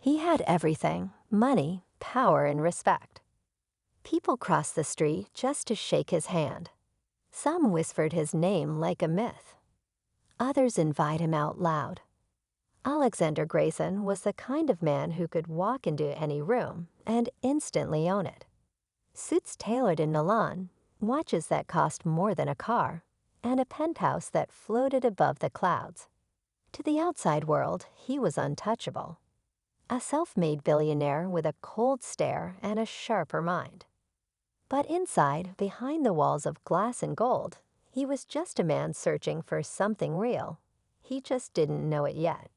He had everything: money, power, and respect. People crossed the street just to shake his hand. Some whispered his name like a myth. Others invite him out loud. Alexander Grayson was the kind of man who could walk into any room and instantly own it. Suits tailored in Milan, watches that cost more than a car, and a penthouse that floated above the clouds. To the outside world, he was untouchable. A self-made billionaire with a cold stare and a sharper mind. But inside, behind the walls of glass and gold, he was just a man searching for something real. He just didn't know it yet.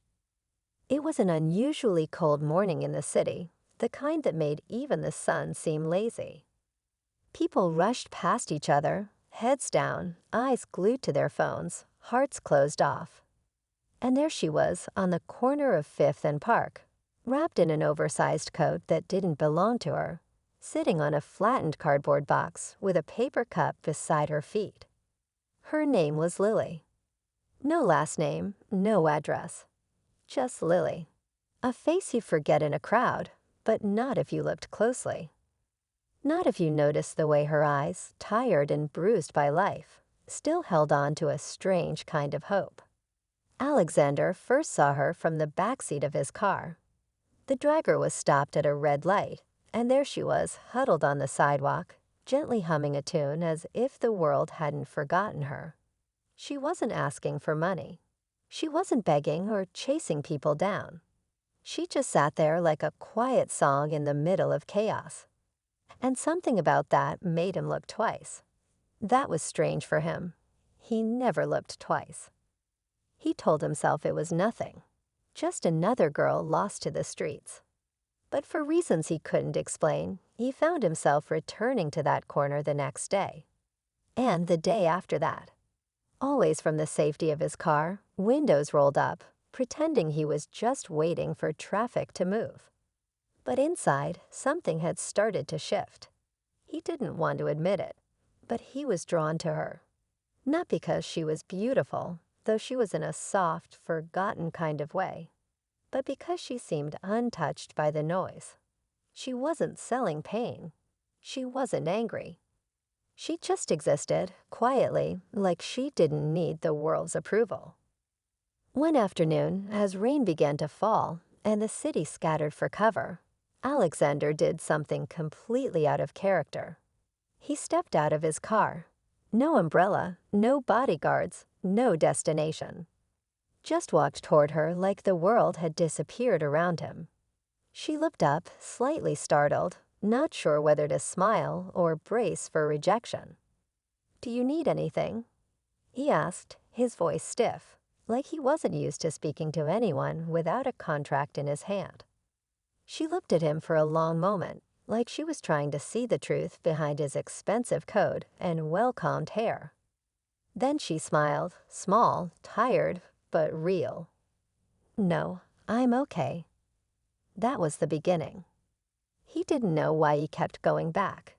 It was an unusually cold morning in the city, the kind that made even the sun seem lazy. People rushed past each other, heads down, eyes glued to their phones, hearts closed off. And there she was on the corner of Fifth and Park, wrapped in an oversized coat that didn't belong to her, sitting on a flattened cardboard box with a paper cup beside her feet. Her name was Lily. No last name, no address. Just Lily. A face you forget in a crowd, but not if you looked closely. Not if you noticed the way her eyes, tired and bruised by life, still held on to a strange kind of hope. Alexander first saw her from the backseat of his car. The dragger was stopped at a red light, and there she was, huddled on the sidewalk, gently humming a tune as if the world hadn't forgotten her. She wasn't asking for money. She wasn't begging or chasing people down. She just sat there like a quiet song in the middle of chaos. And something about that made him look twice. That was strange for him. He never looked twice. He told himself it was nothing, just another girl lost to the streets. But for reasons he couldn't explain, he found himself returning to that corner the next day. And the day after that. Always from the safety of his car, windows rolled up, pretending he was just waiting for traffic to move. But inside, something had started to shift. He didn't want to admit it, but he was drawn to her. Not because she was beautiful, though she was in a soft, forgotten kind of way, but because she seemed untouched by the noise. She wasn't selling pain. She wasn't angry. She just existed, quietly, like she didn't need the world's approval. One afternoon, as rain began to fall and the city scattered for cover, Alexander did something completely out of character. He stepped out of his car. No umbrella, no bodyguards, no destination. Just walked toward her like the world had disappeared around him. She looked up, slightly startled, not sure whether to smile or brace for rejection. "Do you need anything?" he asked, his voice stiff, like he wasn't used to speaking to anyone without a contract in his hand. She looked at him for a long moment, like she was trying to see the truth behind his expensive coat and well-combed hair. Then she smiled, small, tired, but real. "No, I'm okay." That was the beginning. He didn't know why he kept going back.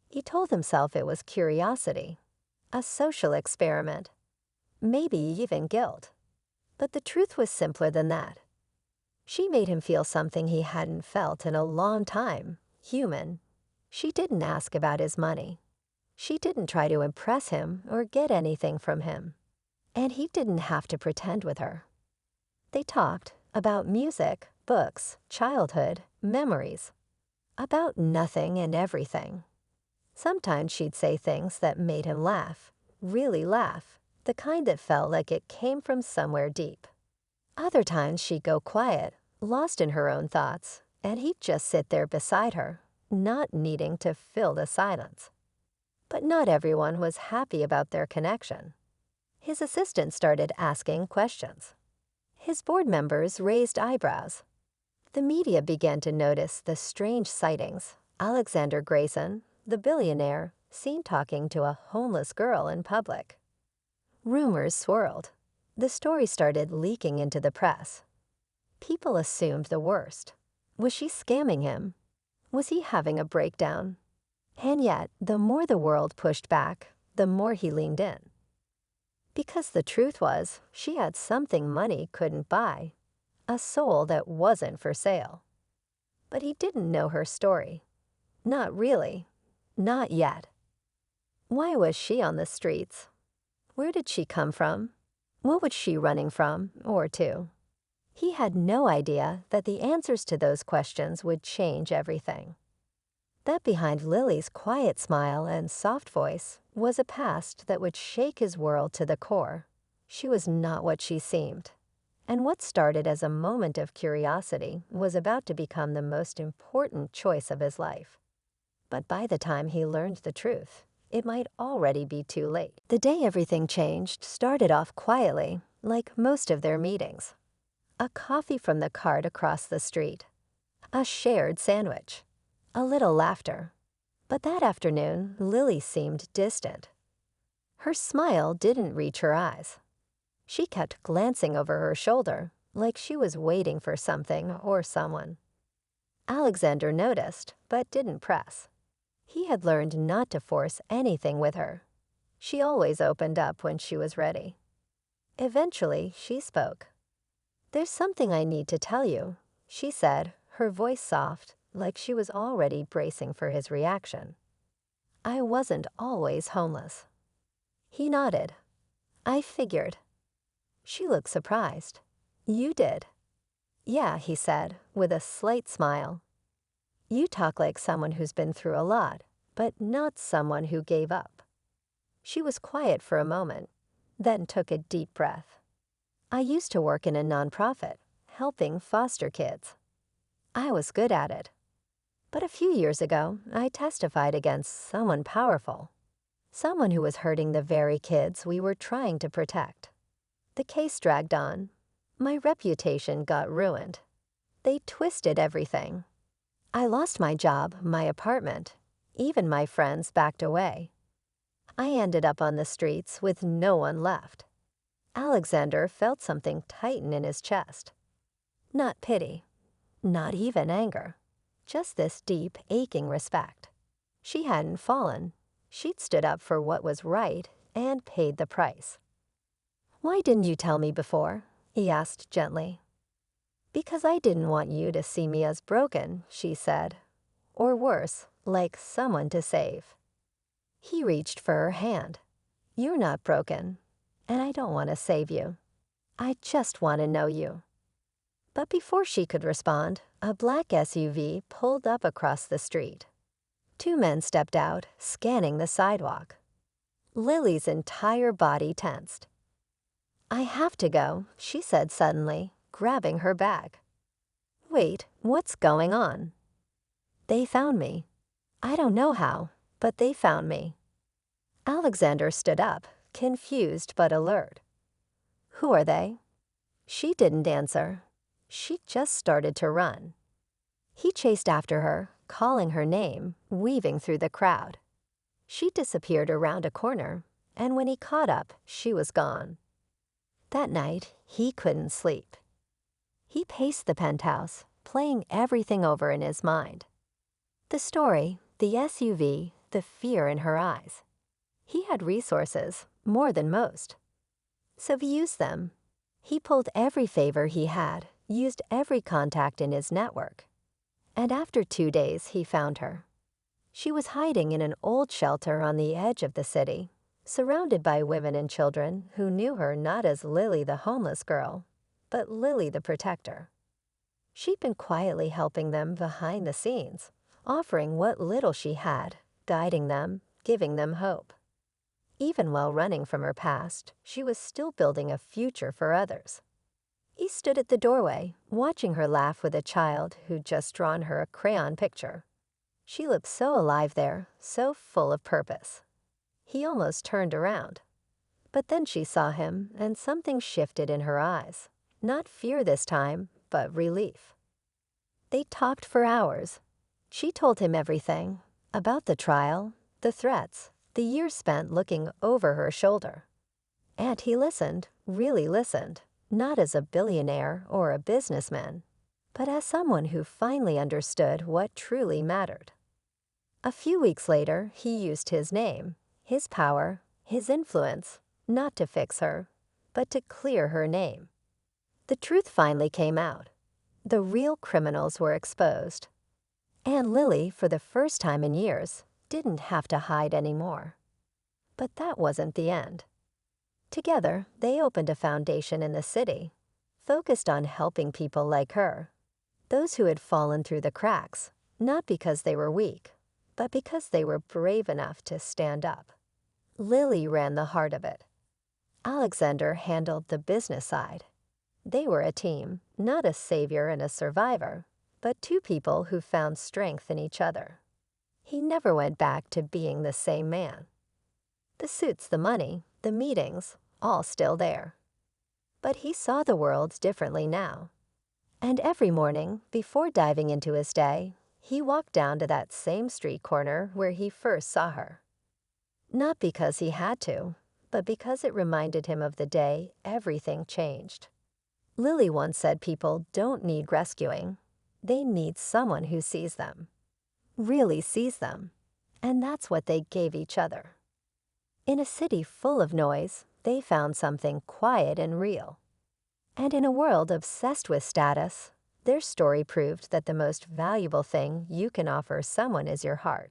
He told himself it was curiosity, a social experiment, maybe even guilt. But the truth was simpler than that. She made him feel something he hadn't felt in a long time, human. She didn't ask about his money. She didn't try to impress him or get anything from him. And he didn't have to pretend with her. They talked about music, books, childhood, memories. About nothing and everything. Sometimes she'd say things that made him laugh, really laugh, the kind that felt like it came from somewhere deep. Other times she'd go quiet, lost in her own thoughts, and he'd just sit there beside her, not needing to fill the silence. But not everyone was happy about their connection. His assistant started asking questions. His board members raised eyebrows. The media began to notice the strange sightings. Alexander Grayson, the billionaire, seen talking to a homeless girl in public. Rumors swirled. The story started leaking into the press. People assumed the worst. Was she scamming him? Was he having a breakdown? And yet, the more the world pushed back, the more he leaned in. Because the truth was, she had something money couldn't buy. a soul that wasn't for sale. But he didn't know her story. Not really. Not yet. Why was she on the streets? Where did she come from? What was she running from or to? He had no idea that the answers to those questions would change everything. That behind Lily's quiet smile and soft voice was a past that would shake his world to the core. She was not what she seemed. And what started as a moment of curiosity was about to become the most important choice of his life. But by the time he learned the truth, it might already be too late. The day everything changed started off quietly, like most of their meetings. A coffee from the cart across the street. A shared sandwich. A little laughter. But that afternoon, Lily seemed distant. Her smile didn't reach her eyes. She kept glancing over her shoulder, like she was waiting for something or someone. Alexander noticed, but didn't press. He had learned not to force anything with her. She always opened up when she was ready. Eventually, she spoke. "There's something I need to tell you," she said, her voice soft, like she was already bracing for his reaction. "I wasn't always homeless." He nodded. "I figured." She looked surprised. "You did?" "Yeah," he said, with a slight smile. "You talk like someone who's been through a lot, but not someone who gave up." She was quiet for a moment, then took a deep breath. "I used to work in a nonprofit, helping foster kids. I was good at it. But a few years ago, I testified against someone powerful. Someone who was hurting the very kids we were trying to protect. The case dragged on. My reputation got ruined. They twisted everything. I lost my job, my apartment. Even my friends backed away. I ended up on the streets with no one left." Alexander felt something tighten in his chest. Not pity. Not even anger. Just this deep, aching respect. She hadn't fallen. She'd stood up for what was right and paid the price. "Why didn't you tell me before?" he asked gently. "Because I didn't want you to see me as broken," she said. "Or worse, like someone to save." He reached for her hand. "You're not broken, and I don't want to save you. I just want to know you." But before she could respond, a black SUV pulled up across the street. Two men stepped out, scanning the sidewalk. Lily's entire body tensed. "I have to go," she said suddenly, grabbing her bag. "Wait, what's going on?" "They found me. I don't know how, but they found me." Alexander stood up, confused but alert. "Who are they?" She didn't answer. She just started to run. He chased after her, calling her name, weaving through the crowd. She disappeared around a corner, and when he caught up, she was gone. That night, he couldn't sleep. He paced the penthouse, playing everything over in his mind. The story, the SUV, the fear in her eyes. He had resources, more than most. So he used them. He pulled every favor he had, used every contact in his network. And after 2 days, he found her. She was hiding in an old shelter on the edge of the city, surrounded by women and children who knew her not as Lily the homeless girl, but Lily the protector. She'd been quietly helping them behind the scenes, offering what little she had, guiding them, giving them hope. Even while running from her past, she was still building a future for others. He stood at the doorway, watching her laugh with a child who'd just drawn her a crayon picture. She looked so alive there, so full of purpose. He almost turned around. But then she saw him, and something shifted in her eyes. Not fear this time, but relief. They talked for hours. She told him everything, about the trial, the threats, the years spent looking over her shoulder. And he listened, really listened, not as a billionaire or a businessman, but as someone who finally understood what truly mattered. A few weeks later, he used his name, his power, his influence, not to fix her, but to clear her name. The truth finally came out. The real criminals were exposed. And Lily, for the first time in years, didn't have to hide anymore. But that wasn't the end. Together, they opened a foundation in the city, focused on helping people like her, those who had fallen through the cracks, not because they were weak, but because they were brave enough to stand up. Lily ran the heart of it. Alexander handled the business side. They were a team, not a savior and a survivor, but two people who found strength in each other. He never went back to being the same man. The suits, the money, the meetings, all still there. But he saw the world differently now. And every morning, before diving into his day, he walked down to that same street corner where he first saw her. Not because he had to, but because it reminded him of the day everything changed. Lily once said people don't need rescuing. They need someone who sees them, really sees them. And that's what they gave each other. In a city full of noise, they found something quiet and real. And in a world obsessed with status, their story proved that the most valuable thing you can offer someone is your heart.